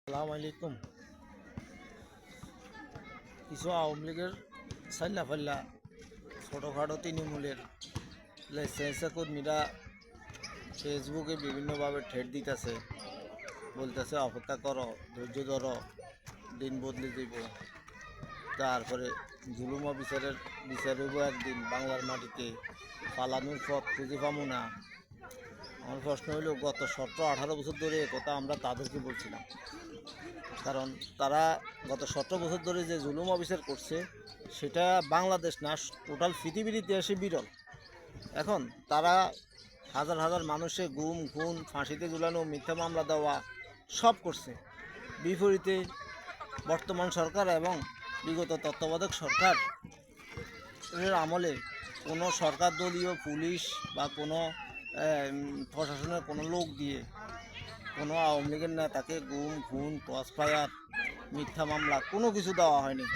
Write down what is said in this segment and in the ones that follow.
আসসালামু আলাইকুম। কিছু আওয়ামী লীগের সাল্লা ফাল্লা ছোটোখাটো তৃণমূলের লাইসেন্সা কর্মীরা ফেসবুকে বিভিন্নভাবে ঠেট দিতেছে, বলতেছে অপেক্ষা করো, ধৈর্য ধরো, দিন বদলে দিব, তারপরে জুলুম বিচার হইব একদিন বাংলার মাটিতে, পালানোর পথ খুঁজে পাবো না। আমার প্রশ্ন হইল, গত 17-18 বছর ধরে কথা আমরা তাদেরকে বলছিলাম, কারণ তারা গত 17 বছর ধরে যে জুলুম অবিচার করছে সেটা বাংলাদেশ না, টোটাল পৃথিবীর ইতিহাসে বিরল। এখন তারা হাজার হাজার মানুষের গুম খুন, ফাঁসিতে ঝুলানো, মিথ্যা মামলা দেওয়া সব করছে। বিপরীতে বর্তমান সরকার এবং বিগত তত্ত্বাবধায়ক সরকারের আমলে কোনো সরকার দলীয় পুলিশ বা কোনো প্রশাসনের কোনো লোক দিয়ে কোনো আওয়ামী লীগের নেতাকে গুম খুন, ক্রস ফায়ার, মিথ্যা মামলা কোনো কিছু দেওয়া হয়নি।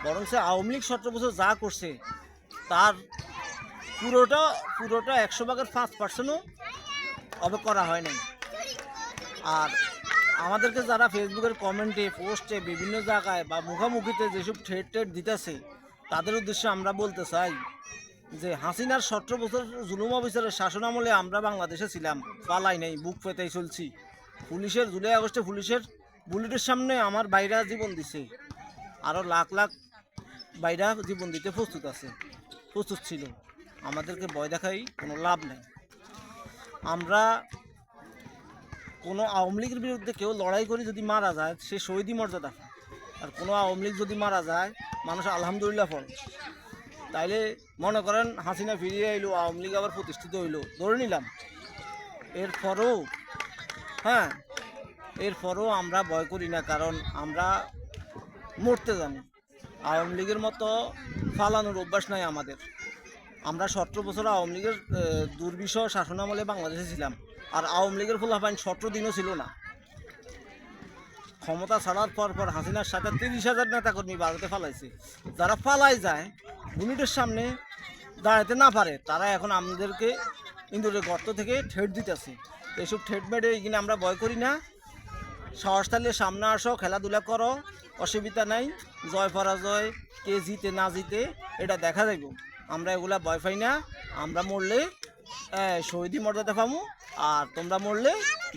বরং সে আওয়ামী লীগ 17 বছর যা করছে তার পুরোটা 100 ভাগের 5%ও অবে করা হয় নাই। আর আমাদেরকে যারা ফেসবুকের কমেন্টে, পোস্টে, বিভিন্ন জায়গায় বা মুখামুখিতে যেসব ঠেট দিতেছে, তাদের উদ্দেশ্যে আমরা বলতে চাই যে হাসিনার 17 বছর জুলুম অবিচারের শাসন আমলে আমরা বাংলাদেশে ছিলাম, পালাই নাই, বুক পেতেই চলছি। পুলিশের জুলাই আগস্টে পুলিশের বুলেটের সামনে আমার বাইরা জীবন দিছে, আরও লাখ লাখ বাইরা জীবন দিতে প্রস্তুত ছিল। আমাদেরকে ভয় দেখাই কোনো লাভ নেই। আমরা কোনো আওয়ামী লীগের বিরুদ্ধে কেউ লড়াই করে যদি মারা যায়, সে শহীদি মর্যাদা। আর কোনো আওয়ামী লীগ যদি মারা যায়, মানুষ আলহামদুলিল্লাহ পড়ে। তাইলে মনে করেন হাসিনা ফিরিয়ে এলো, আওয়ামী লীগ আবার প্রতিষ্ঠিত হইল, ধরে নিলাম, এরপরও আমরা ভয় করি না, কারণ আমরা মরতে জানি। আওয়ামী লীগের মতো ফালানোর অভ্যাস নাই আমাদের। আমরা 17 বছর আওয়ামী লীগের দুর্বিষহ শাসনামলে বাংলাদেশে ছিলাম, আর আওয়ামী লীগের ফলাফল 17 দিনও ছিল না। ক্ষমতা ছাড়ার পর হাসিনার সাথে 30,000 নেতাকর্মী ভারতে ফালাইছে। যারা ফালাই যায়, বুলেটের সামনে দাঁড়াতে না পারে, তারা এখন আমাদেরকে ইন্দুরের গর্ত থেকে ঠেট দিতেছে। এইসব ঠেট মেটে এখানে আমরা ভয় করি না। সাহস থাকলে সামনে আসো, খেলাধুলা করো, অসুবিধা নাই। জয় পরাজয়, কে জিতে না জিতে এটা দেখা যাইব। আমরা এগুলা ভয় পাই না। আমরা মরলে শহীদি মর্যাদা পাবো, আর তোমরা মরলে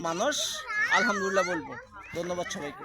মানুষ আলহামদুলিল্লাহ বলবো। ধন্যবাদ সবাইকে।